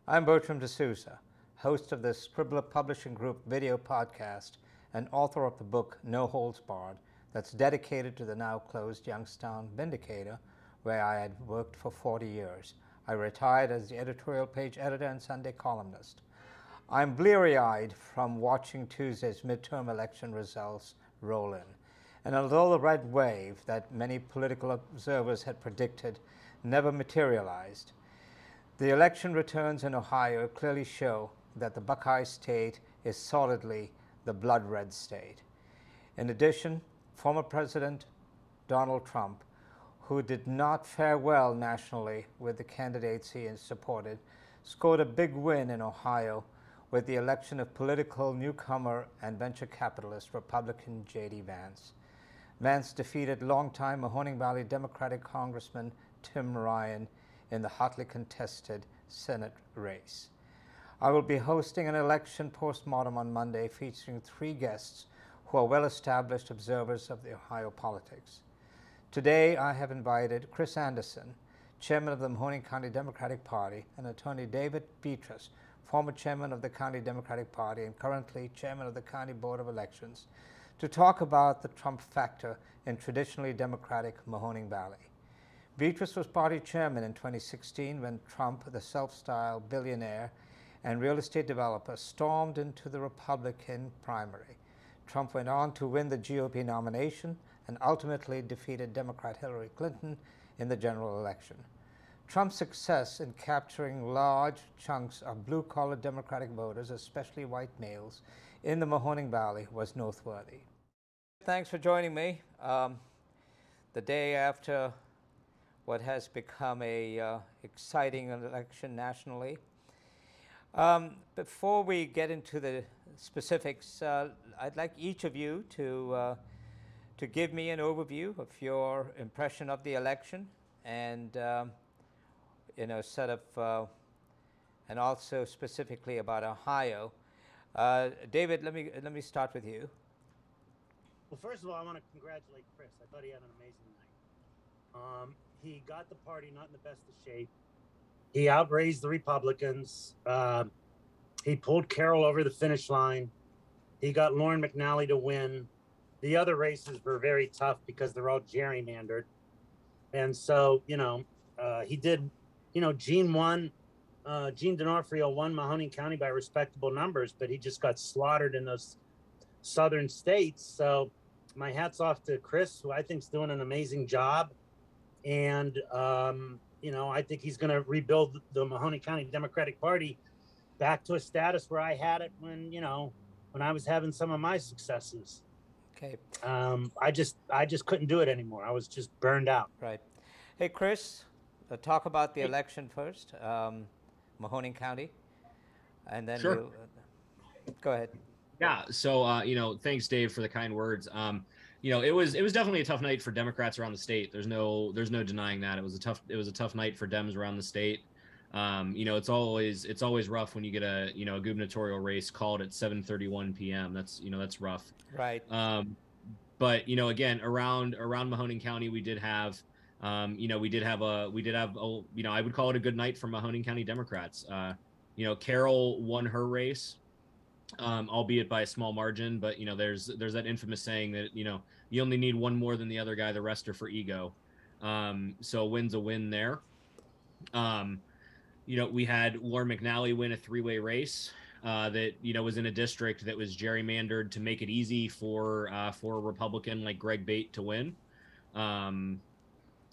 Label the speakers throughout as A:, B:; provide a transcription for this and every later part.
A: I'm Bertram de Souza, host of the Scribbler Publishing Group video podcast and author of the book No Holds Barred that's dedicated to the now closed Youngstown Vindicator, where I had worked for 40 years. I retired as the editorial page editor and Sunday columnist. I'm bleary-eyed from watching Tuesday's midterm election results roll in. And although the red wave that many political observers had predicted never materialized, the election returns in Ohio clearly show that the Buckeye state is solidly the blood red state. In addition, former President Donald Trump, who did not fare well nationally with the candidates he supported, scored a big win in Ohio with the election of political newcomer and venture capitalist Republican J.D. Vance. Vance defeated longtime Mahoning Valley Democratic Congressman Tim Ryan in the hotly contested Senate race. I will be hosting an election postmortem on Monday featuring 3 guests who are well-established observers of the Ohio politics. Today, I have invited Chris Anderson, chairman of the Mahoning County Democratic Party, and attorney David Beatrice, former chairman of the County Democratic Party and currently chairman of the County Board of Elections, to talk about the Trump factor in traditionally Democratic Mahoning Valley. Beatrice was party chairman in 2016 when Trump, the self-styled billionaire and real estate developer, stormed into the Republican primary. Trump went on to win the GOP nomination and ultimately defeated Democrat Hillary Clinton in the general election. Trump's success in capturing large chunks of blue-collar Democratic voters, especially white males, in the Mahoning Valley was noteworthy. Thanks for joining me. The day after what has become a exciting election nationally. Before we get into the specifics, I'd like each of you to give me an overview of your impression of the election and and also specifically about Ohio. David, let me start with you.
B: Well, first of all, I want to congratulate Chris. I thought he had an amazing night. He got the party not in the best of shape. He outraised the Republicans. He pulled Carroll over the finish line. He got Lauren McNally to win. The other races were very tough because they're all gerrymandered. And so, he did, Gene won. Gene D'Onofrio won Mahoning County by respectable numbers, but he just got slaughtered in those southern states. So my hat's off to Chris, who I think is doing an amazing job. And, I think he's going to rebuild the Mahoning County Democratic Party back to a status where I had it when I was having some of my successes.
A: Okay.
B: I just couldn't do it anymore. I was just burned out.
A: Right. Hey, Chris, talk about the election first, Mahoning County, and then
C: Sure.
A: Go ahead.
C: Yeah. So, thanks, Dave, for the kind words. It was definitely a tough night for Democrats around the state. There's no denying that. It was a tough night for Dems around the state. It's always rough when you get a gubernatorial race called at 7:31 p.m. That's rough.
A: Right.
C: But again, around Mahoning County, we did have I would call it a good night for Mahoning County Democrats. Carroll won her race, albeit by a small margin, but there's that infamous saying that you only need one more than the other guy, the rest are for ego. So a win's a win there. We had Lauren McNally win a 3-way race that was in a district that was gerrymandered to make it easy for a Republican like Greg Bate to win.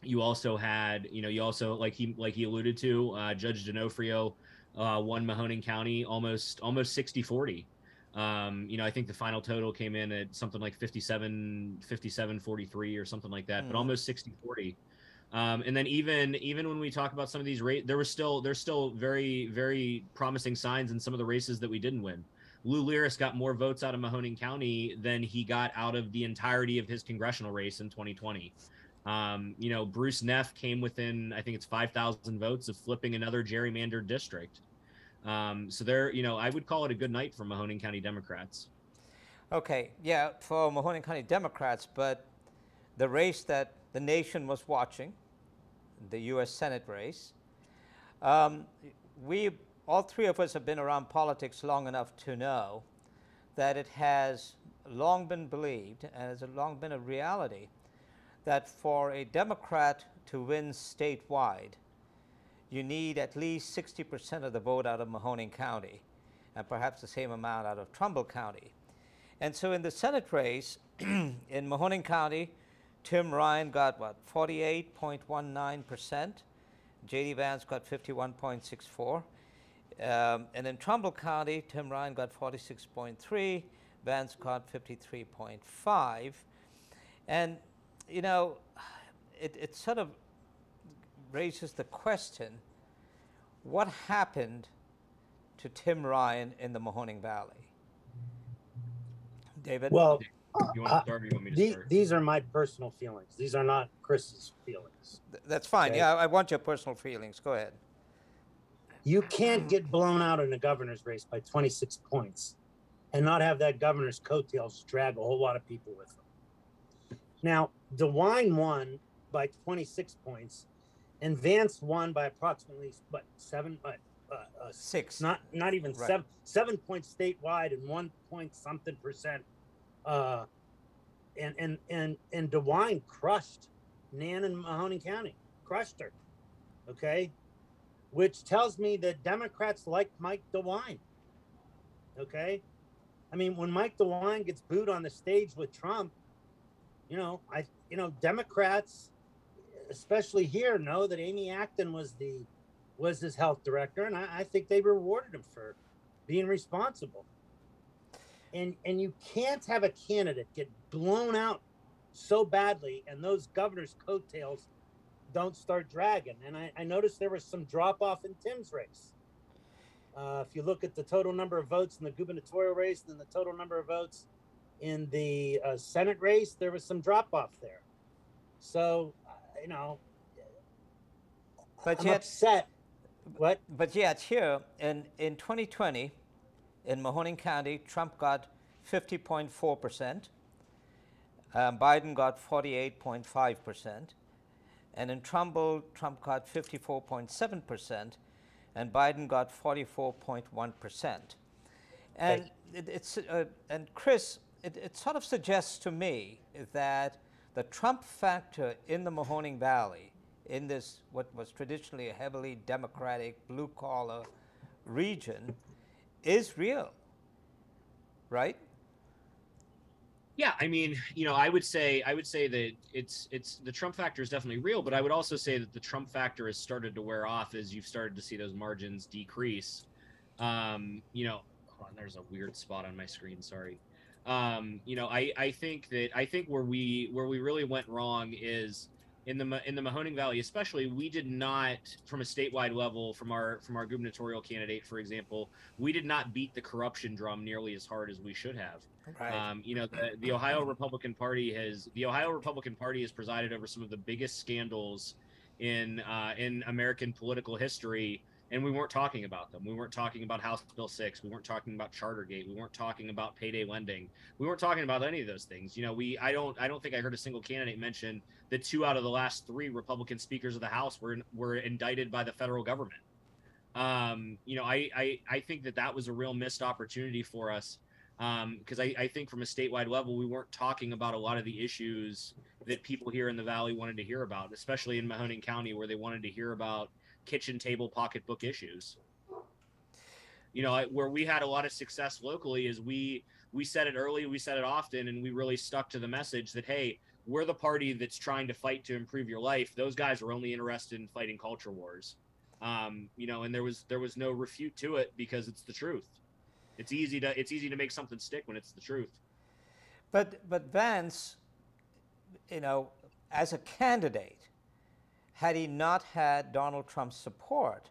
C: You also had like he alluded to, Judge D'Onofrio won Mahoning County almost 60-40. I think the final total came in at something like 57-43 or something like that, but almost 60-40. And then even when we talk about some of these there's still very, very promising signs in some of the races that we didn't win. Lou Liris got more votes out of Mahoning County than he got out of the entirety of his congressional race in 2020. Bruce Neff came within, I think it's 5,000 votes of flipping another gerrymandered district. So I would call it a good night for Mahoning County Democrats.
A: Okay, yeah, for Mahoning County Democrats, but the race that the nation was watching, the U.S. Senate race, we all three of us have been around politics long enough to know that it has long been believed and has long been a reality that for a Democrat to win statewide, you need at least 60% of the vote out of Mahoning County and perhaps the same amount out of Trumbull County. And so in the Senate race in Mahoning County, Tim Ryan got what, 48.19%. J.D. Vance got 51.64%. And in Trumbull County, Tim Ryan got 46.3%. Vance got 53.5%. And, you know, it sort of raises the question, what happened to Tim Ryan in the Mahoning Valley? David?
B: Well,
C: You want to start or you want me to start?
B: these are my personal feelings. These are not Chris's feelings.
A: That's fine.
B: Okay.
A: Yeah, I want your personal feelings. Go ahead.
B: You can't get blown out in a governor's race by 26 points and not have that governor's coattails drag a whole lot of people with them. Now, DeWine won by 26 points, and Vance won by approximately what,
A: 6.
B: Not even
A: Right.
B: 7 points statewide and 1 point something percent. And DeWine crushed Nan in Mahoning County, crushed her. Okay, which tells me that Democrats like Mike DeWine. Okay, I mean, when Mike DeWine gets booed on the stage with Trump, Democrats, especially here, know that Amy Acton was his health director, and I think they rewarded him for being responsible. And you can't have a candidate get blown out so badly and those governor's coattails don't start dragging. And I noticed there was some drop off in Tim's race. If you look at the total number of votes in the gubernatorial race and the total number of votes in the Senate race, there was some drop off there. So,
A: But
B: I'm
A: yet,
B: upset. What?
A: But yet here in 2020, in Mahoning County, Trump got 50.4%. Biden got 48.5%. And in Trumbull, Trump got 54.7%, and Biden got 44.1%. And and Chris, it sort of suggests to me that the Trump factor in the Mahoning Valley, in this what was traditionally a heavily Democratic blue-collar region, is real, right?
C: Yeah, I mean, I would say that it's the Trump factor is definitely real, but I would also say that the Trump factor has started to wear off as you've started to see those margins decrease. Hold on, there's a weird spot on my screen. Sorry. I think where we really went wrong is in the Mahoning Valley, especially. We did not, from a statewide level, from our gubernatorial candidate, for example, we did not beat the corruption drum nearly as hard as we should have.
A: Right.
C: The Ohio Republican Party has presided over some of the biggest scandals in American political history, and we weren't talking about them. We weren't talking about House Bill 6. We weren't talking about Chartergate. We weren't talking about payday lending. We weren't talking about any of those things. I don't think I heard a single candidate mention that 2 out of the last 3 Republican speakers of the House were indicted by the federal government. I think that was a real missed opportunity for us. Because I think from a statewide level, we weren't talking about a lot of the issues that people here in the Valley wanted to hear about, especially in Mahoning County, where they wanted to hear about kitchen table pocketbook issues. Where we had a lot of success locally is we said it early, we said it often, and we really stuck to the message that, hey, we're the party that's trying to fight to improve your life. Those guys are only interested in fighting culture wars. And there was no refute to it because it's the truth. It's easy to make something stick when it's the truth.
A: But Vance, as a candidate, had he not had Donald Trump's support,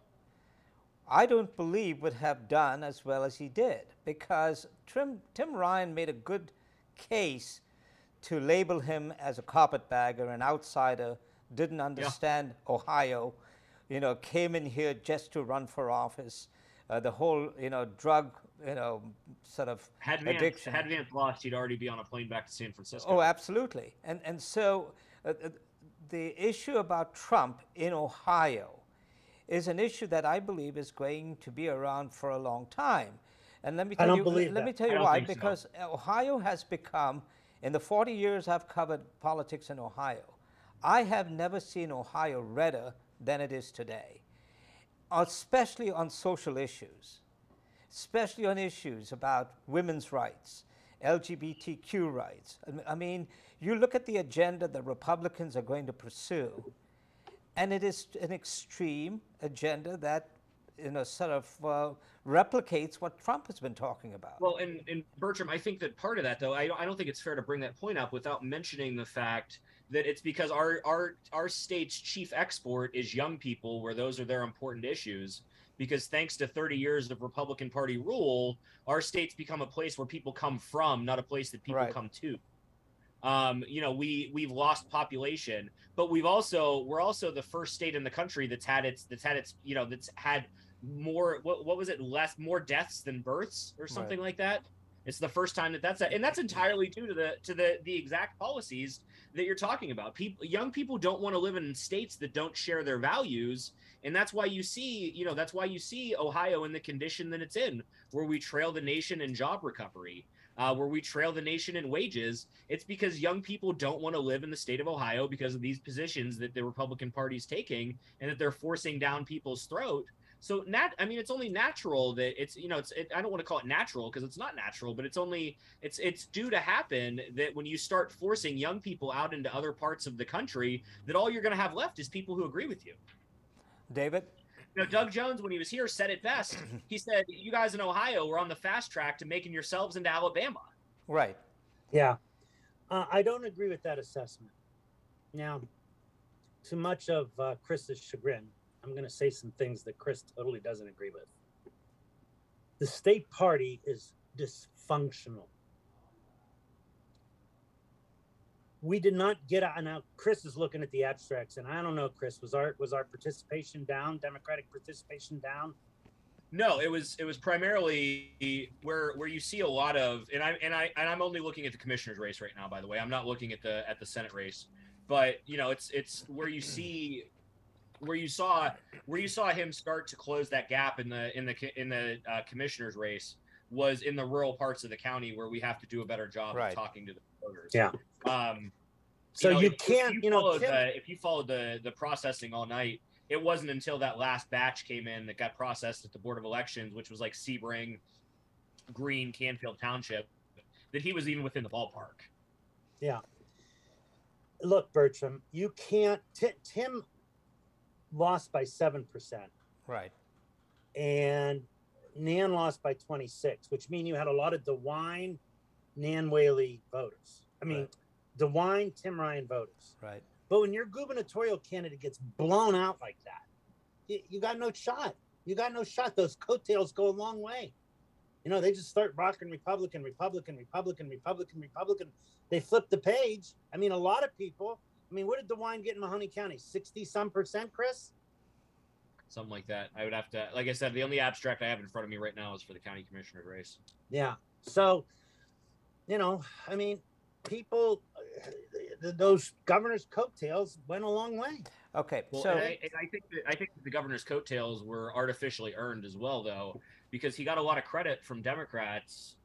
A: I don't believe would have done as well as he did, because Tim Ryan made a good case to label him as a carpetbagger, an outsider, didn't understand Ohio, came in here just to run for office. The whole, drug, sort of addiction.
C: Had Vance lost, he'd already be on a plane back to San Francisco.
A: Oh, absolutely. And so the issue about Trump in Ohio is an issue that I believe is going to be around for a long time. And let me
B: I
A: tell
B: don't
A: you,
B: believe
A: let me
B: that.
A: tell
C: I
A: you
C: don't
A: why.
C: think so.
A: Because Ohio has become, in the 40 years I've covered politics in Ohio, I have never seen Ohio redder than it is today, especially on social issues, especially on issues about women's rights, LGBTQ rights. I mean, you look at the agenda that Republicans are going to pursue, and it is an extreme agenda that, sort of replicates what Trump has been talking about.
C: Well, and Bertram, I think that part of that, though, I don't think it's fair to bring that point up without mentioning the fact that it's because our state's chief export is young people, where those are their important issues. Because thanks to 30 years of Republican Party rule, our state's become a place where people come from, not a place that people
A: Right.
C: come to. We've lost population, but we're also the first state in the country that's had more, what was it, more deaths than births or something like that. It's the first time and that's entirely due to the exact policies that you're talking about. Young people don't want to live in states that don't share their values, and that's why you see Ohio in the condition that it's in, where we trail the nation in job recovery, where we trail the nation in wages. It's because young people don't want to live in the state of Ohio because of these positions that the Republican Party's taking and that they're forcing down people's throat. So it's only natural that I don't want to call it natural because it's not natural, but it's due to happen that when you start forcing young people out into other parts of the country, that all you're going to have left is people who agree with you.
A: David?
C: Doug Jones, when he was here, said it best. He said, you guys in Ohio were on the fast track to making yourselves into Alabama.
A: Right.
B: Yeah. I don't agree with that assessment. Now, to much of Chris's chagrin, I'm going to say some things that Chris totally doesn't agree with. The state party is dysfunctional. We did not get out. Now, Chris is looking at the abstracts, and I don't know, Chris, was our participation down? Democratic participation down?
C: No, it was primarily where you see a lot of, and I'm only looking at the commissioner's race right now. By the way, I'm not looking at the Senate race, but it's where you see. Where you saw him start to close that gap in the commissioner's race was in the rural parts of the county where we have to do a better job of talking to the voters.
B: Yeah.
C: So if you followed the processing all night, it wasn't until that last batch came in that got processed at the Board of Elections, which was like Sebring, Greene, Canfield Township, that he was even within the ballpark.
B: Yeah. Look, Bertram, you can't. Tim lost by 7%.
A: Right.
B: And Nan lost by 26, which means you had a lot of DeWine, Nan Whaley voters. I mean, DeWine, Tim Ryan voters.
A: Right.
B: But when your gubernatorial candidate gets blown out like that, you got no shot. You got no shot. Those coattails go a long way. They just start rocking Republican. They flip the page. I mean, a lot of people. I mean, what did DeWine get in Mahoning County? 60-some%, Chris?
C: Something like that. I would have to, like I said, the only abstract I have in front of me right now is for the county commissioner's race.
B: Yeah. So, I mean, people, those governor's coattails went a long way.
A: Okay.
C: Well,
A: so
C: I think that the governor's coattails were artificially earned as well, though, because he got a lot of credit from Democrats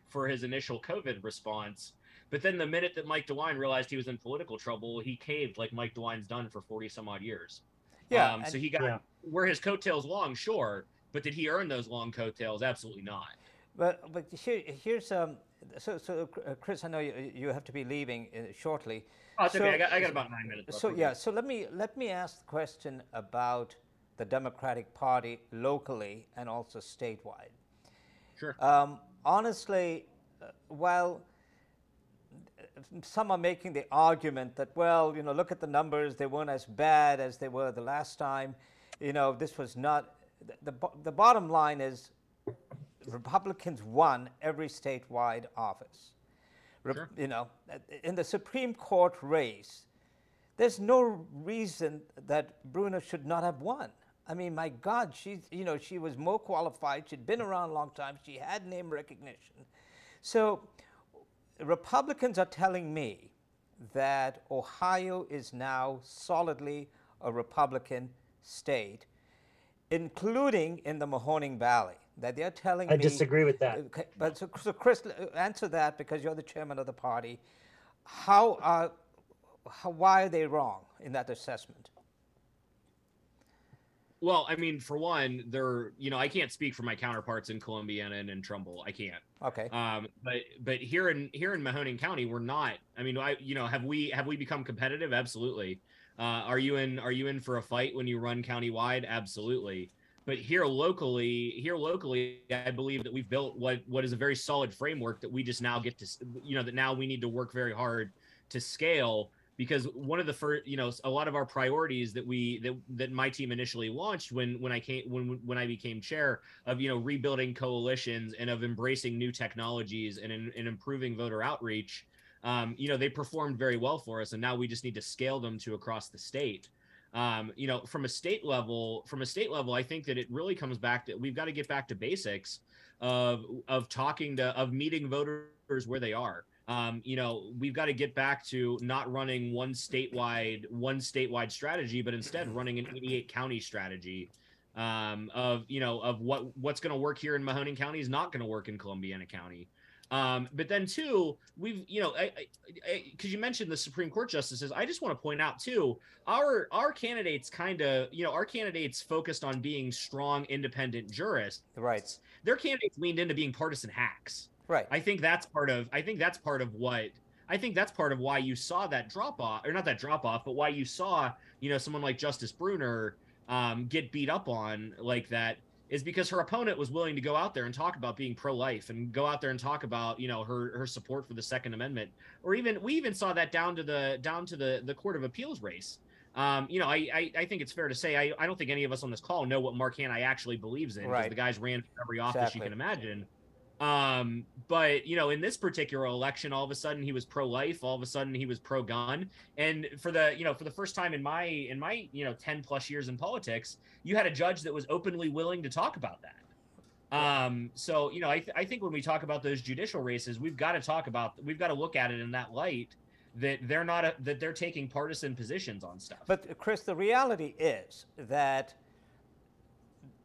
C: for his initial COVID response. But then the minute that Mike DeWine realized he was in political trouble, he caved like Mike DeWine's done for 40 some odd years.
A: yeah.
C: So he got were his coattails long, sure, but did he earn those long coattails? Absolutely not.
A: But here's so Chris, I know you have to be leaving shortly.
C: Oh, it's okay. I got about 9 minutes left.
A: So let me ask the question about the Democratic Party locally and also statewide.
C: Sure.
A: Honestly, while some are making the argument that, well, look at the numbers, they weren't as bad as they were the last time. This was not, the bottom line is Republicans won every statewide office.
C: Sure.
A: In the Supreme Court race, there's no reason that Bruno should not have won. I mean, my God, she was more qualified. She'd been around a long time. She had name recognition. So Republicans are telling me that Ohio is now solidly a Republican state. including in the Mahoning Valley, that they're telling me.
B: I disagree with that.
A: Okay, but so Chris, answer that because you're the chairman of the party. Why are they wrong in that assessment?
C: Well, I mean, for one, I can't speak for my counterparts in Columbiana and in Trumbull. I can't.
A: Okay.
C: But here in Mahoning County, we're not. I mean, have we become competitive? Absolutely. Are you in for a fight when you run countywide? Absolutely. But here locally, I believe that we've built what is a very solid framework that we just now get to, that now we need to work very hard to scale. Because one of the first, a lot of our priorities that my team initially launched when I became chair of, rebuilding coalitions and of embracing new technologies and improving voter outreach, they performed very well for us, and now we just need to scale them to across the state. From a state level, I think that it really comes back to we've got to get back to basics of meeting voters where they are. We've got to get back to not running one statewide strategy, but instead running an 88 county strategy of what's going to work here in Mahoning County is not going to work in Columbiana County. But then too, we've, because you mentioned the Supreme Court justices, I just want to point out too, our candidates our candidates focused on being strong, independent jurists.
A: Right.
C: Their candidates leaned into being partisan hacks.
A: Right.
C: I think that's part of why you saw that drop off, or not that drop off, but why you saw, someone like Justice Bruner get beat up on like that, is because her opponent was willing to go out there and talk about being pro-life and go out there and talk about, her support for the Second Amendment, or we even saw that down to the Court of Appeals race. I think it's fair to say I don't think any of us on this call know what Mark Hanna actually believes in, because the guy's ran for every office you can imagine. But in this particular election, all of a sudden he was pro-life, all of a sudden he was pro-gun. And for the first time in my 10 plus years in politics, you had a judge that was openly willing to talk about that. So I think when we talk about those judicial races, we've got to look at it in that light, that they're taking partisan positions on stuff.
A: But Chris, the reality is that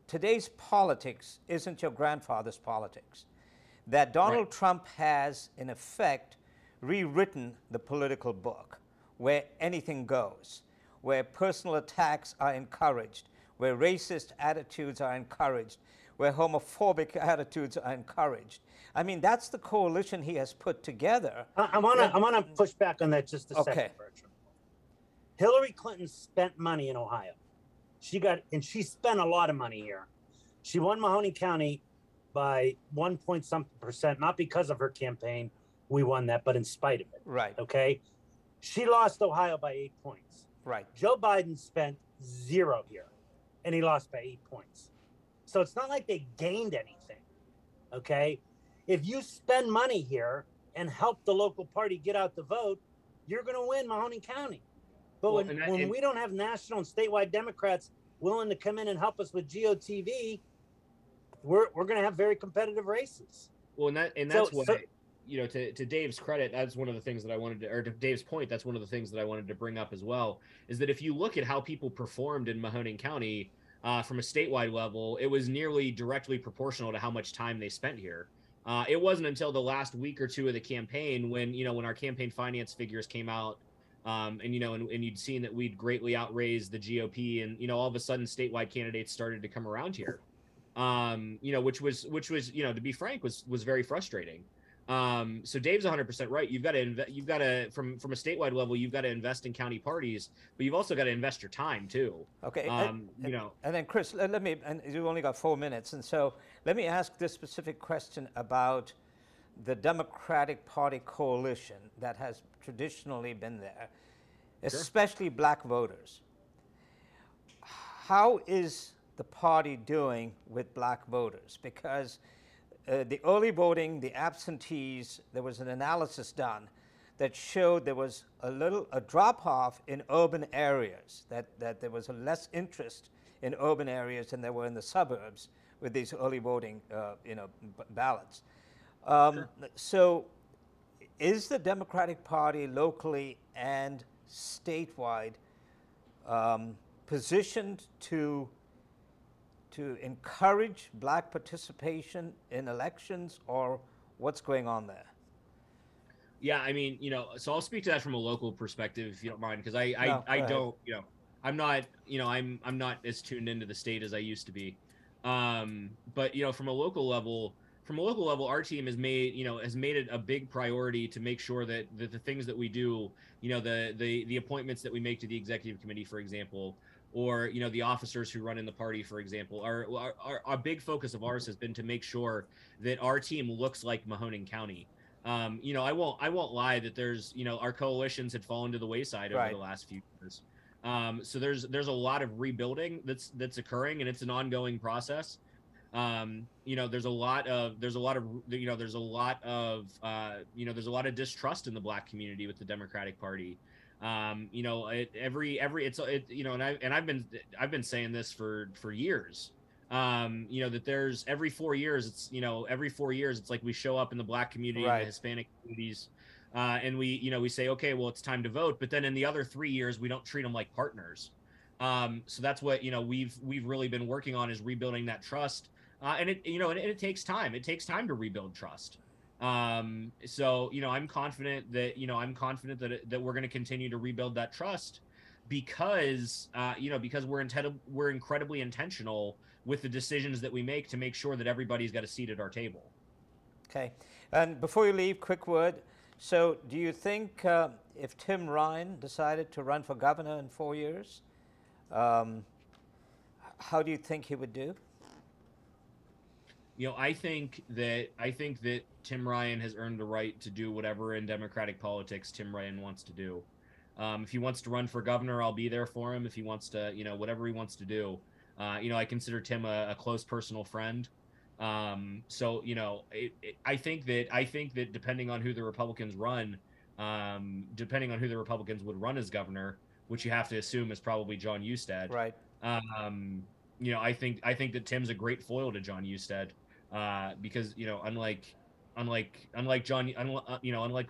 A: today's politics isn't your grandfather's politics. That Donald Trump has, in effect, rewritten the political book, where anything goes, where personal attacks are encouraged, where racist attitudes are encouraged, where homophobic attitudes are encouraged. I mean, that's the coalition he has put together.
B: I want to push back on that just a second, Bertram. Hillary Clinton spent money in Ohio. She spent a lot of money here. She won Mahoning County by 1-point-something%, not because of her campaign. We won that, but in spite of it.
A: Right.
B: Okay. She lost Ohio by 8 points.
A: Right.
B: Joe Biden spent 0 here, and he lost by 8 points. So it's not like they gained anything. Okay. If you spend money here and help the local party get out the vote, you're going to win Mahoning County. But when we don't have national and statewide Democrats willing to come in and help us with GOTV, we're going to have very competitive races.
C: Well, that's why, to Dave's credit, that's one of the things that I wanted to, or to Dave's point, that's one of the things that I wanted to bring up as well, is that if you look at how people performed in Mahoning County from a statewide level, it was nearly directly proportional to how much time they spent here. It wasn't until the last week or two of the campaign when our campaign finance figures came out, and you'd seen that we'd greatly outraised the GOP, and all of a sudden statewide candidates started to come around here. Which was to be frank, was very frustrating. So Dave's 100% right. You've got to from a statewide level, you've got to invest in county parties, but you've also got to invest your time too.
A: Okay. And then Chris, let me, and you've only got 4 minutes, and so let me ask this specific question about the Democratic Party coalition that has traditionally been there, especially black voters. How is the party doing with black voters? Because the early voting, the absentees, there was an analysis done that showed there was a drop-off in urban areas, that there was a less interest in urban areas than there were in the suburbs with these early voting ballots. So is the Democratic Party locally and statewide positioned to to encourage black participation in elections, or what's going on there?
C: Yeah, I mean, so I'll speak to that from a local perspective, if you don't mind, because
A: No,
C: I
A: go ahead.
C: don't, I'm not, I'm not as tuned into the state as I used to be. But from a local level, our team has made it a big priority to make sure that the things that we do, the appointments that we make to the executive committee, for example, or the officers who run in the party, for example, our big focus of ours has been to make sure that our team looks like Mahoning County. I won't lie that there's, our coalitions had fallen to the wayside over the last few years. So there's a lot of rebuilding that's occurring, and it's an ongoing process. There's a lot of distrust in the black community with the Democratic Party. And I've been saying this for years. That there's every 4 years, it's like we show up in the black community and the Hispanic communities, and we say, okay, well, it's time to vote. But then in the other 3 years, we don't treat them like partners. So that's what, we've really been working on, is rebuilding that trust. And it takes time. It takes time to rebuild trust. So, I'm confident that, that we're going to continue to rebuild that trust, because we're incredibly intentional with the decisions that we make to make sure that everybody's got a seat at our table.
A: Okay. And before you leave, quick word. So do you think if Tim Ryan decided to run for governor in 4 years, how do you think he would do?
C: I think that Tim Ryan has earned the right to do whatever in Democratic politics Tim Ryan wants to do. If he wants to run for governor, I'll be there for him. If he wants to, whatever he wants to do. I consider Tim a close personal friend. So, I think that depending on who the Republicans run, depending on who the Republicans would run as governor, which you have to assume is probably John Husted.
A: Right.
C: I think that Tim's a great foil to John Husted, because, unlike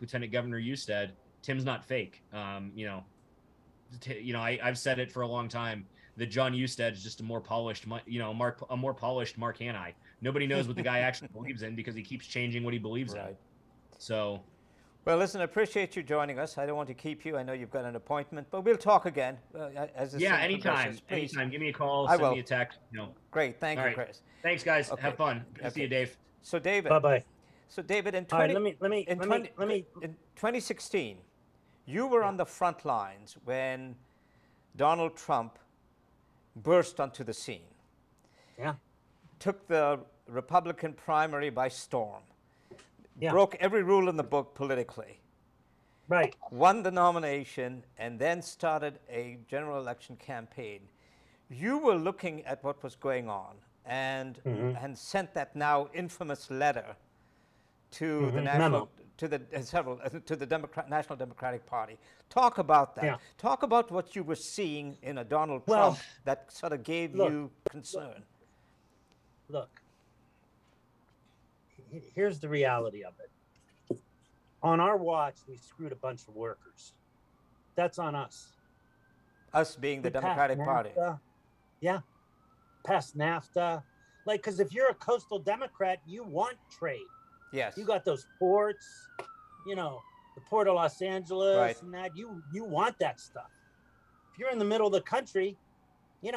C: Lieutenant Governor Husted, Tim's not fake. I've said it for a long time that John Husted is just a more polished Mark Hanai. Nobody knows what the guy actually believes in, because he keeps changing what he believes in. So,
A: well, listen, I appreciate you joining us. I don't want to keep you. I know you've got an appointment, but we'll talk again as this
C: anytime. Anytime. Give me a call. Send me a text.
A: Great. Thank you, Chris.
C: Thanks, guys. Okay. Have fun. Good to see you, Dave.
A: So, David.
B: Bye-bye.
A: So, David, in 2016, you were on the front lines when Donald Trump burst onto the scene.
B: Yeah.
A: Took the Republican primary by storm.
B: Yeah.
A: Broke every rule in the book politically.
B: Right.
A: Won the nomination, and then started a general election campaign. You were looking at what was going on, and sent that now infamous letter to the national to the National Democratic Party. Talk about that.
B: Yeah.
A: Talk about what you were seeing in a Donald Trump that sort of gave you concern.
B: Look, here's the reality of it. On our watch, we screwed a bunch of workers. That's on us.
A: Us being the Democratic Party.
B: Yeah. Past NAFTA. Like, because if you're a coastal Democrat, you want trade.
A: Yes.
B: You got those ports, the Port of Los Angeles and that. You want that stuff. If you're in the middle of the country, they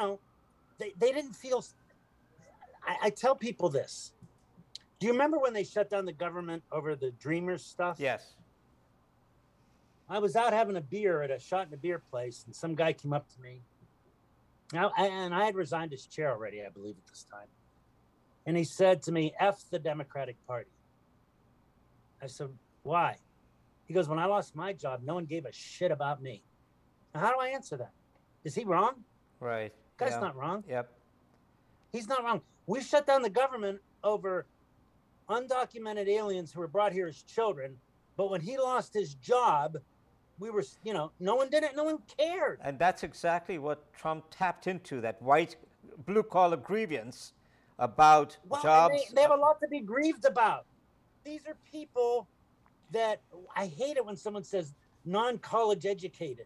B: didn't feel. I tell people this. Do you remember when they shut down the government over the Dreamers stuff?
A: Yes.
B: I was out having a beer at a shot in a beer place, and some guy came up to me. And I had resigned his chair already, I believe, at this time. And he said to me, F the Democratic Party. I said, why? He goes, when I lost my job, no one gave a shit about me. Now, how do I answer that? Is he wrong?
A: Right.
B: Guy's not wrong.
A: Yep.
B: He's not wrong. We shut down the government over undocumented aliens who were brought here as children. But when he lost his job, we were, no one did it. No one cared.
A: And that's exactly what Trump tapped into, that white blue-collar grievance about jobs.
B: They have a lot to be grieved about. These are people that, I hate it when someone says non-college educated.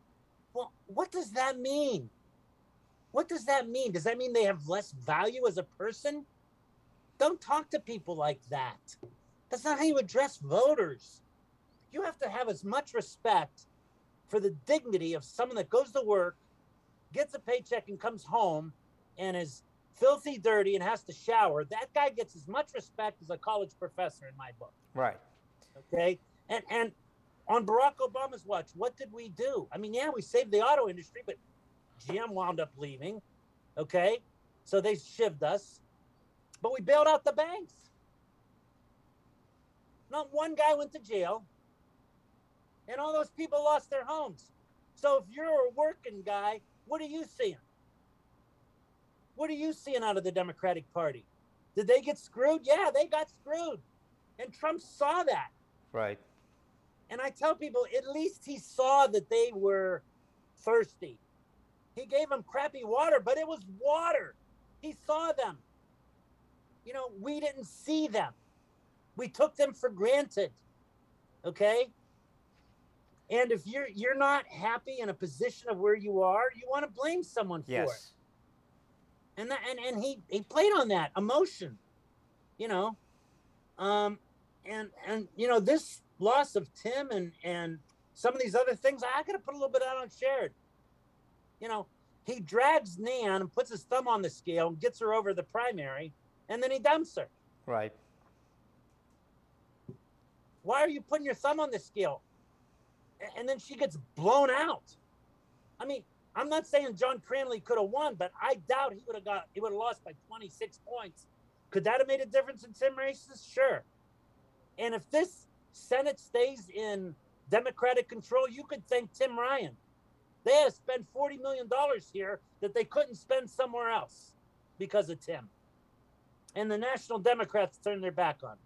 B: Well, what does that mean? What does that mean? Does that mean they have less value as a person? Don't talk to people like that. That's not how you address voters. You have to have as much respect for the dignity of someone that goes to work, gets a paycheck and comes home and is filthy dirty and has to shower. That guy gets as much respect as a college professor in my book.
A: Right.
B: Okay. And on Barack Obama's watch, what did we do? I mean, yeah, we saved the auto industry, but GM wound up leaving. Okay. So they shivved us, but we bailed out the banks. Not one guy went to jail, and all those people lost their homes. So if you're a working guy, what are you seeing? What are you seeing out of the Democratic Party? Did they get screwed? Yeah, they got screwed. And Trump saw that.
A: Right.
B: And I tell people, at least he saw that they were thirsty. He gave them crappy water, but it was water. He saw them. You know, we didn't see them. We took them for granted. Okay? And if you're not happy in a position of where you are, you want to blame someone for it. And he played on that emotion, you know. And you know, this loss of Tim and some of these other things, I gotta put a little bit out on Sherrod. You know, he drags Nan and puts his thumb on the scale and gets her over the primary, and then he dumps her.
A: Right.
B: Why are you putting your thumb on the scale? And then she gets blown out. I mean, I'm not saying John Cranley could have won, but I doubt he would have lost by 26 points. Could that have made a difference in Tim races? Sure. And if this Senate stays in Democratic control, you could thank Tim Ryan. They had to spend $40 million here that they couldn't spend somewhere else because of Tim. And the National Democrats turned their back on him.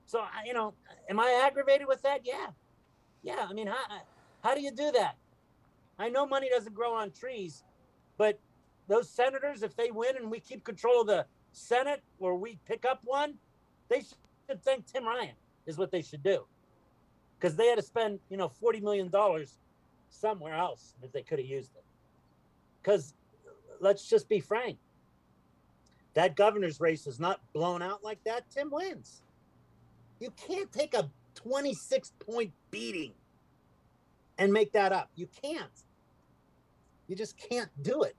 B: So, you know, am I aggravated with that? Yeah. Yeah. I mean, how do you do that? I know money doesn't grow on trees, but those senators, if they win and we keep control of the Senate or we pick up one, they should thank Tim Ryan is what they should do. Because they had to spend, you know, $40 million somewhere else if they could have used it. Because let's just be frank. That governor's race is not blown out like that. Tim wins. You can't take a 26-point beating and make that up. You can't. You just can't do it.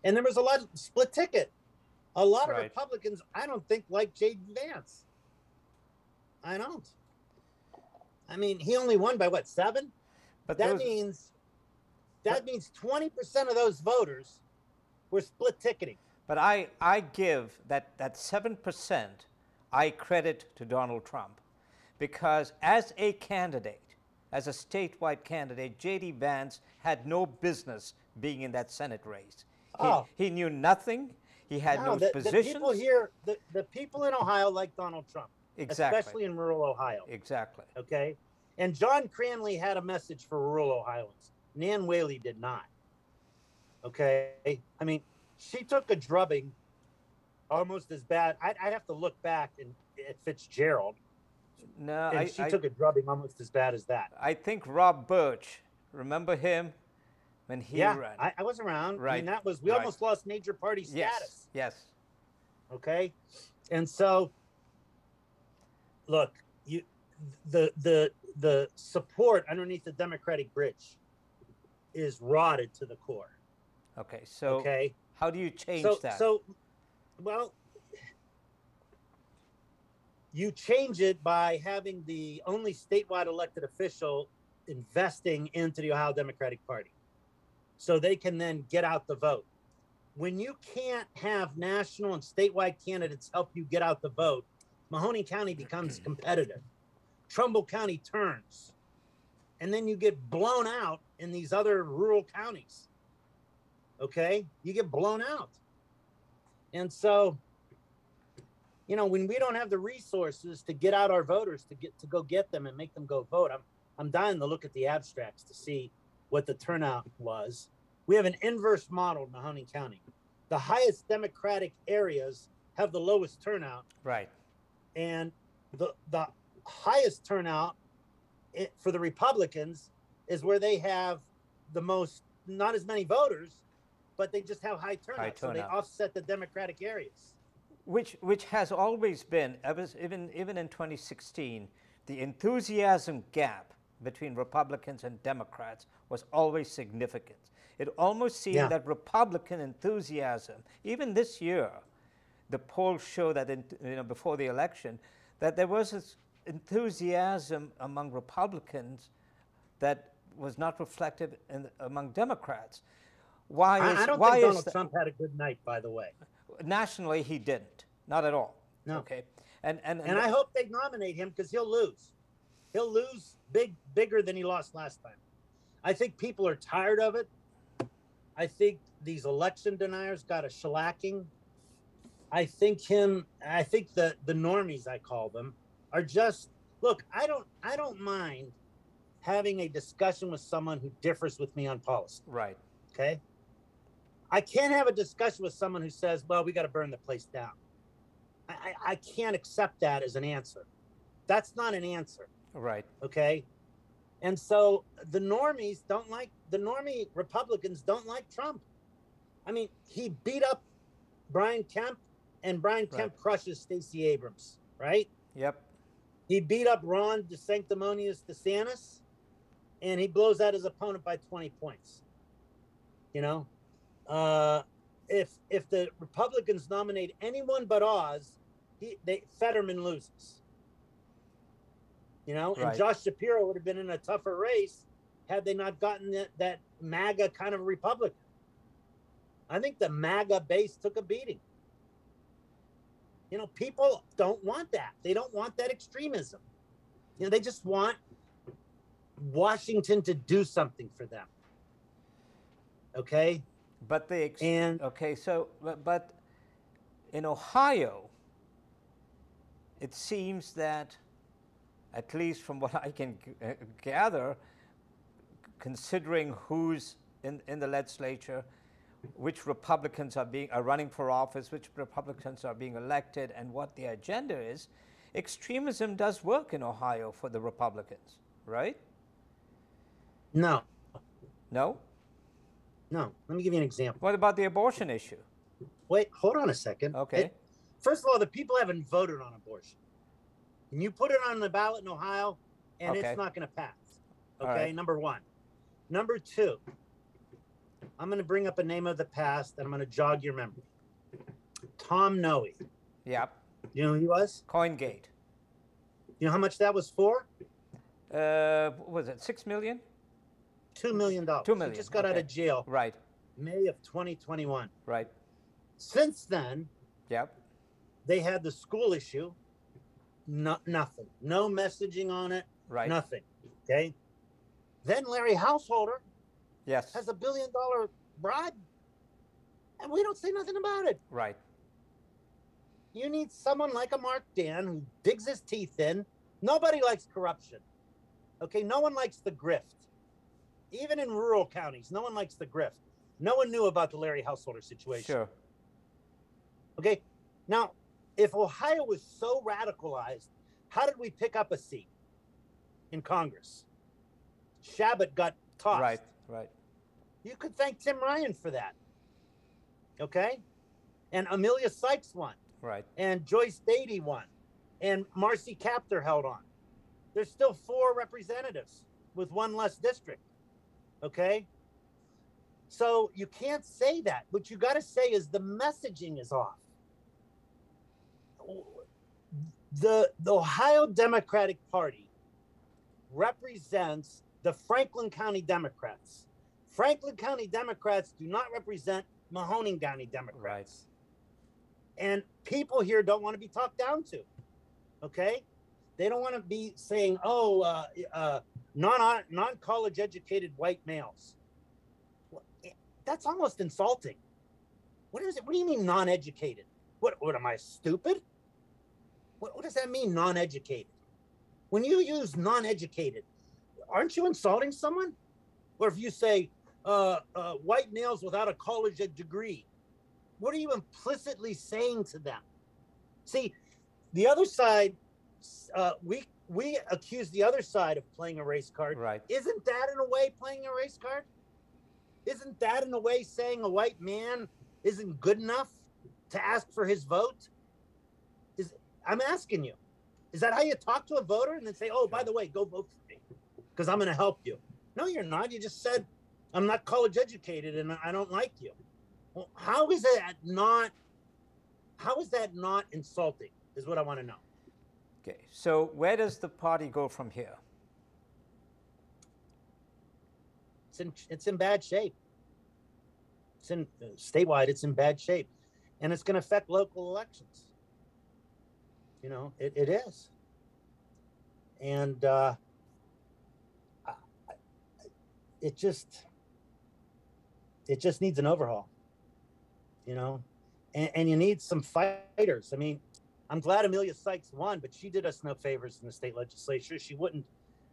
B: And there was a lot of split ticket. A lot of Republicans, I don't think, like Jaden Vance. I don't. I mean, he only won by what, 7? But that means 20% of those voters were split ticketing.
A: But I give that 7% I credit to Donald Trump, because as a candidate, as a statewide candidate, J.D. Vance had no business being in that Senate race. He knew nothing. He had no position.
B: The people here, the people in Ohio like Donald Trump.
A: Exactly.
B: Especially in rural Ohio.
A: Exactly.
B: Okay? And John Cranley had a message for rural Ohioans. Nan Whaley did not. Okay? I mean, she took a drubbing almost as bad. I'd have to look back at Fitzgerald.
A: No,
B: and she took a drubbing almost as bad as that.
A: I think Rob Birch, remember him when he ran?
B: I was around.
A: Right.
B: I mean, that was, we almost lost major party status.
A: Yes.
B: Okay? And so, look, the support underneath the Democratic bridge is rotted to the core.
A: Okay, so how do you change that?
B: Well, you change it by having the only statewide elected official investing into the Ohio Democratic Party so they can then get out the vote. When you can't have national and statewide candidates help you get out the vote, Mahoning County becomes competitive. Trumbull County turns. And then you get blown out in these other rural counties. Okay? You get blown out. And so, you know, when we don't have the resources to get out our voters, to go get them and make them go vote, I'm dying to look at the abstracts to see what the turnout was. We have an inverse model in Mahoning County. The highest Democratic areas have the lowest turnout.
A: Right.
B: And the highest turnout for the Republicans is where they have the most not as many voters, but they just have high turnout, so they
A: turnout.
B: offset the Democratic areas.
A: Which has always been, even in 2016, the enthusiasm gap between Republicans and Democrats was always significant. It almost seemed that Republican enthusiasm, even this year, the polls show that before the election, that there was this enthusiasm among Republicans that was not reflected among Democrats.
B: I don't think Donald Trump had a good night, by the way.
A: Nationally, he didn't. Not at all.
B: No.
A: Okay.
B: And I hope they nominate him because he'll lose. He'll lose bigger than he lost last time. I think people are tired of it. I think these election deniers got a shellacking. I think the normies, I call them, are just, look, I don't mind having a discussion with someone who differs with me on policy.
A: Right.
B: Okay. I can't have a discussion with someone who says, well, we got to burn the place down. I can't accept that as an answer. That's not an answer.
A: Right.
B: Okay. And so the normie Republicans don't like Trump. I mean, he beat up Brian Kemp, and Brian Kemp crushes Stacey Abrams, right?
A: Yep. He
B: beat up Ron DeSanctimonious DeSantis, and he blows out his opponent by 20 points. You know, if the Republicans nominate anyone but Oz, Fetterman loses. You know, and Josh Shapiro would have been in a tougher race had they not gotten that MAGA kind of Republican. I think the MAGA base took a beating. You know, people don't want that. They don't want that extremism. You know, they just want Washington to do something for them. Okay?
A: But but in Ohio, it seems that, at least from what I can gather, considering who's in the legislature, which Republicans are running for office, which Republicans are being elected, and what the agenda is, extremism does work in Ohio for the Republicans, right?
B: No.
A: No?
B: No. Let me give you an example.
A: What about the abortion issue?
B: Wait, hold on a second.
A: Okay.
B: First of all, the people haven't voted on abortion. And you put it on the ballot in Ohio, and it's not going to pass. Okay,
A: right.
B: Number one. Number two, I'm going to bring up a name of the past, and I'm going to jog your memory. Tom Noe.
A: Yep.
B: You know who he was?
A: CoinGate.
B: You know how much that was for?
A: What was it, $6 million?
B: $2 million.
A: $2 million.
B: He just got out of jail.
A: Right.
B: May of 2021.
A: Right.
B: Since then,
A: yep,
B: they had the school issue. Nothing. No messaging on it.
A: Right.
B: Nothing. Okay. Then Larry Householder
A: has
B: $1 billion bribe, and we don't say nothing about it.
A: Right.
B: You need someone like a Mark Dan who digs his teeth in. Nobody likes corruption. Okay. No one likes the grift. Even in rural counties, no one likes the grift. No one knew about the Larry Householder situation.
A: Sure.
B: Okay. Now, if Ohio was so radicalized, how did we pick up a seat in Congress? Shabbat got tossed.
A: Right, right.
B: You could thank Tim Ryan for that. Okay? And Amelia Sykes won.
A: Right.
B: And Joyce Beatty won. And Marcy Kaptur held on. There's still 4 representatives with 1 less district. Okay? So you can't say that. What you got to say is the messaging is off. The Ohio Democratic Party represents the Franklin County Democrats. Franklin County Democrats do not represent Mahoning County Democrats.
A: Right.
B: And people here don't want to be talked down to. Okay? They don't want to be saying, non-college educated white males. That's almost insulting. What is it? What do you mean non-educated? What am I, stupid? What does that mean, non-educated? When you use non-educated, aren't you insulting someone? Or if you say white males without a college degree, what are you implicitly saying to them? See, the other side, we accuse the other side of playing a race card.
A: Right.
B: Isn't that in a way playing a race card? Isn't that in a way saying a white man isn't good enough to ask for his vote? I'm asking you, is that how you talk to a voter and then say, oh, by the way, go vote for me because I'm going to help you? No, you're not. You just said, I'm not college educated and I don't like you. Well, how is that not insulting is what I want to know.
A: Okay, so where does the party go from here?
B: It's in bad shape. It's in statewide, it's in bad shape. And it's going to affect local elections. You know, it is. And it just needs an overhaul, you know, and you need some fighters. I mean, I'm glad Amelia Sykes won, but she did us no favors in the state legislature. She wouldn't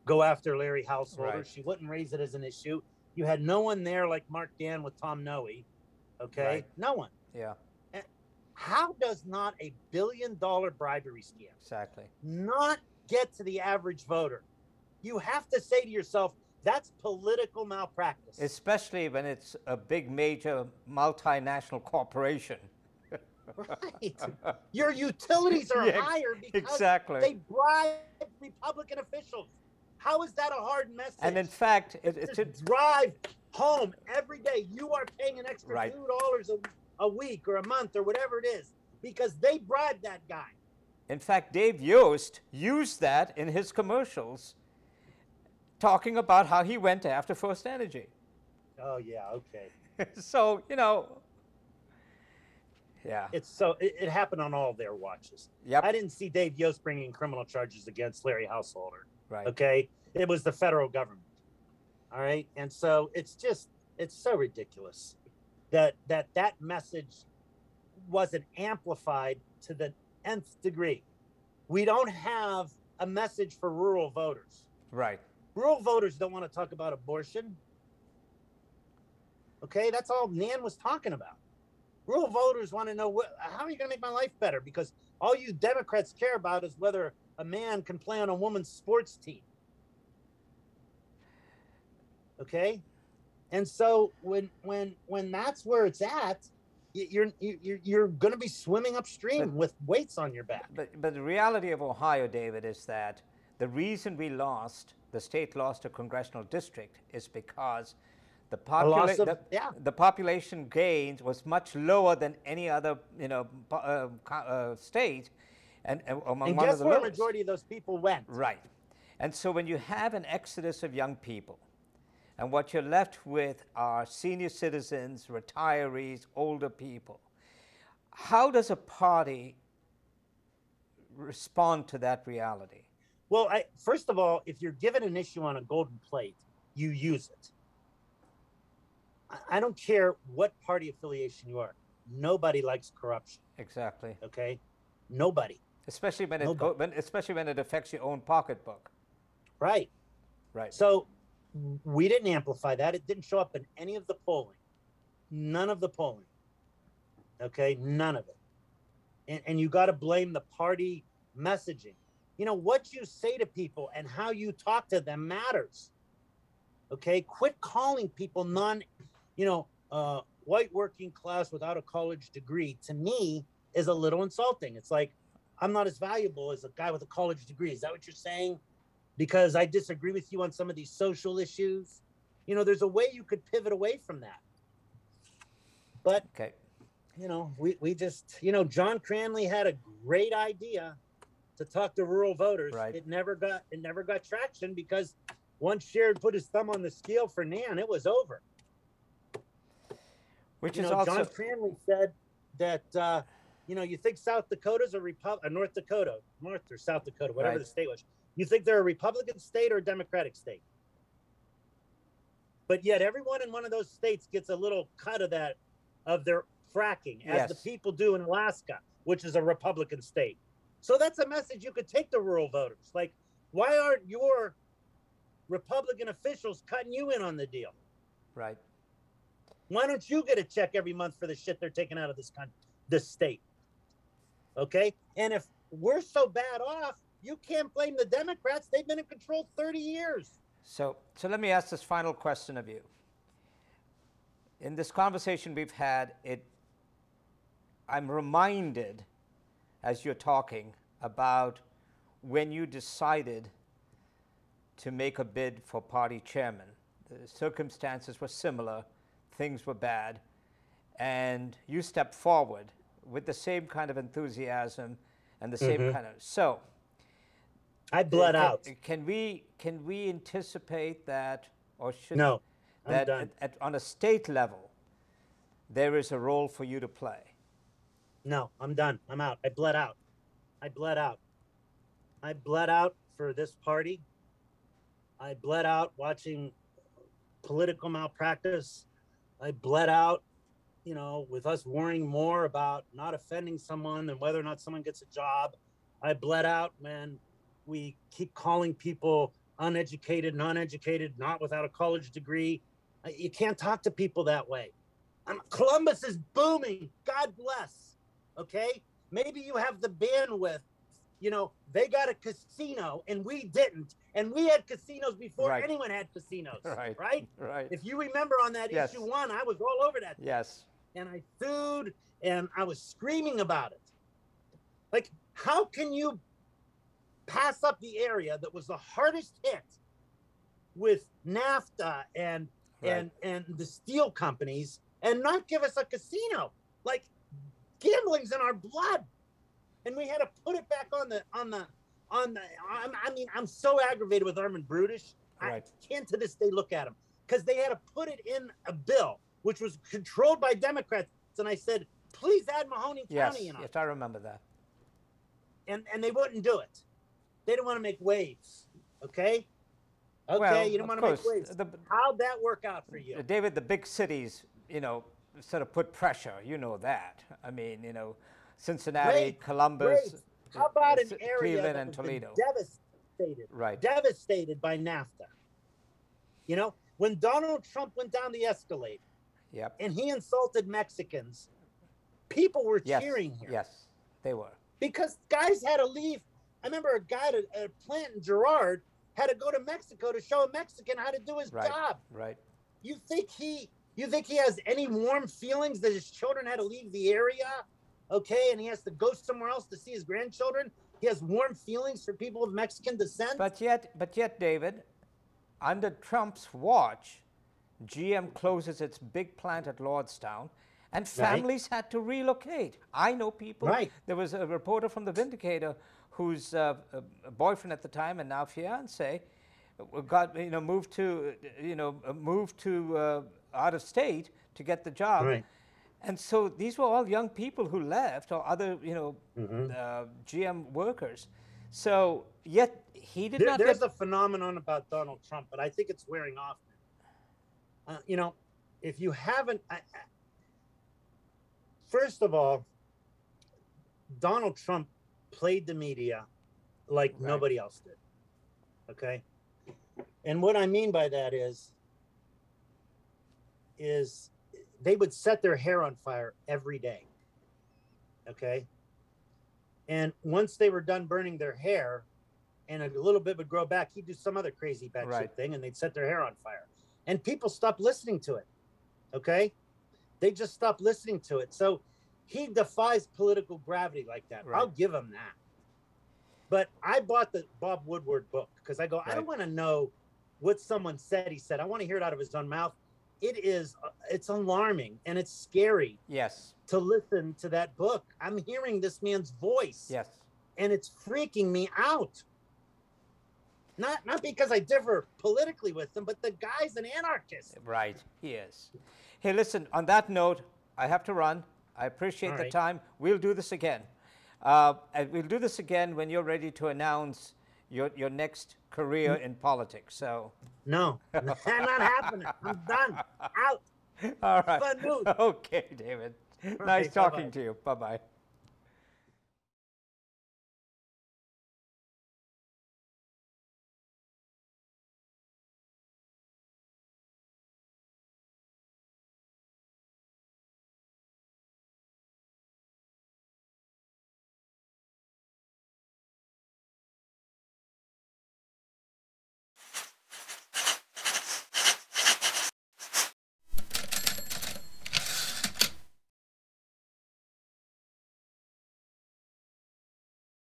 B: go after Larry Householder. Right. She wouldn't raise it as an issue. You had no one there like Mark Dan with Tom Noe. Okay. Right. No one.
A: Yeah.
B: How does not $1 billion bribery scam not get to the average voter? You have to say to yourself, that's political malpractice.
A: Especially when it's a big, major, multinational corporation.
B: Right. Your utilities are higher because they bribe Republican officials. How is that a hard message?
A: And in fact, it's
B: drive home every day. You are paying an extra $2 a week or a month or whatever it is because they bribed that guy.
A: In fact, Dave Yost used that in his commercials, talking about how he went after First Energy.
B: Oh yeah, okay.
A: So you know, yeah.
B: It happened on all their watches.
A: Yep.
B: I didn't see Dave Yost bringing criminal charges against Larry Householder.
A: Right.
B: Okay. It was the federal government. All right. And so it's so ridiculous that message wasn't amplified to the nth degree. We don't have a message for rural voters.
A: Right.
B: Rural voters don't want to talk about abortion. Okay, that's all Nan was talking about. Rural voters want to know how are you going to make my life better? Because all you Democrats care about is whether a man can play on a woman's sports team. Okay, and so when that's where it's at, you're going to be swimming upstream with weights on your back.
A: But the reality of Ohio, David, is that the reason the state lost a congressional district is because the population gains was much lower than any other state, and among one
B: guess
A: of the
B: where
A: lowest.
B: The majority of those people went.
A: Right, and so when you have an exodus of young people, and what you're left with are senior citizens, retirees, older people, how does a party respond to that reality?
B: Well, first of all, if you're given an issue on a golden plate, you use it. I don't care what party affiliation you are. Nobody likes corruption.
A: Exactly.
B: Okay? Nobody.
A: Especially when it affects your own pocketbook.
B: Right.
A: Right.
B: So we didn't amplify that. It didn't show up in any of the polling. None of the polling. Okay? None of it. And you got to blame the party messaging. You know, what you say to people and how you talk to them matters. Okay? Quit calling people white working class without a college degree. To me, is a little insulting. It's like, I'm not as valuable as a guy with a college degree. Is that what you're saying? Because I disagree with you on some of these social issues. You know, there's a way you could pivot away from that. But,
A: okay.
B: You know, we just, John Cranley had a great idea to talk to rural voters.
A: Right.
B: It never got traction because once Sherrod put his thumb on the scale for Nan, it was over.
A: Which is also
B: John Cranley said that you think South Dakota's a North Dakota, North or South Dakota, whatever the state was. You think they're a Republican state or a Democratic state? But yet everyone in one of those states gets a little cut of their fracking, as the people do in Alaska, which is a Republican state. So that's a message you could take to rural voters. Like, why aren't your Republican officials cutting you in on the deal?
A: Right.
B: Why don't you get a check every month for the shit they're taking out of this state? Okay? And if we're so bad off, you can't blame the Democrats. They've been in control 30 years.
A: So let me ask this final question of you. in this conversation we've had, I'm reminded as you're talking about when you decided to make a bid for party chairman. The circumstances were similar, things were bad, and you stepped forward with the same kind of enthusiasm and the same kind of, so.
B: I bled out.
A: Can we anticipate that, or should
B: No, I'm
A: that
B: done.
A: on a state level, there is a role for you to play?
B: No, I'm done. I'm out. I bled out. I bled out. I bled out for this party. I bled out watching political malpractice. I bled out, you know, with us worrying more about not offending someone than whether or not someone gets a job. I bled out when we keep calling people uneducated, non-educated, not without a college degree. You can't talk to people that way. Columbus is booming. God bless. Okay? Maybe you have the bandwidth. You know, they got a casino and we didn't. And we had casinos before anyone had casinos. Right? If you remember on that issue 1, I was all over that.
A: Yes.
B: And I sued and I was screaming about it. Like, how can you pass up the area that was the hardest hit with NAFTA and the steel companies and not give us a casino? Like, gambling's in our blood, and we had to put it back on the. I mean, I'm so aggravated with Armin Brutish. I can't to this day look at him because they had to put it in a bill which was controlled by Democrats, and I said, please add Mahoning County in on it.
A: Yes, I remember that.
B: And they wouldn't do it. They didn't want to make waves. Okay.
A: Well,
B: you don't want to make waves. How'd that work out for you,
A: David? The big cities, you know, sort of put pressure. You know that. I mean, you know, Cincinnati, Columbus,
B: How about an area
A: Cleveland,
B: that
A: and Toledo?
B: Devastated by NAFTA. You know, when Donald Trump went down the escalator, and he insulted Mexicans, people were cheering here.
A: Yes, they were.
B: Because guys had to leave. I remember a guy at a plant in Girard had to go to Mexico to show a Mexican how to do his job.
A: Right.
B: You think he has any warm feelings that his children had to leave the area? Okay, and he has to go somewhere else to see his grandchildren? He has warm feelings for people of Mexican descent?
A: But yet, David, under Trump's watch, GM closes its big plant at Lordstown, and families had to relocate. I know people. There was a reporter from the Vindicator whose boyfriend at the time and now fiance moved to out of state to get the job. And so these were all young people who left, or other GM workers. So yet he did not.
B: There's a phenomenon about Donald Trump, but I think it's wearing off. You know, if you haven't, first of all, Donald Trump played the media like nobody else did. Okay. And what I mean by that is they would set their hair on fire every day. Okay. And once they were done burning their hair and a little bit would grow back, he'd do some other crazy batshit thing and they'd set their hair on fire. And people stopped listening to it. Okay. They just stopped listening to it. So he defies political gravity like that. I'll give him that. But I bought the Bob Woodward book because I go, I don't want to know what someone said. He said, I want to hear it out of his own mouth. It's alarming and it's scary.
A: Yes.
B: To listen to that book. I'm hearing this man's voice.
A: Yes.
B: And it's freaking me out. Not because I differ politically with him, but the guy's an anarchist.
A: Right, he is. Hey, listen, on that note, I have to run. I appreciate the time. We'll do this again. And we'll do this again when you're ready to announce your next career in politics. So
B: no, not happening. I'm done. Out.
A: All right.
B: Fun news.
A: Okay, David. Nice talking to you. Bye-bye.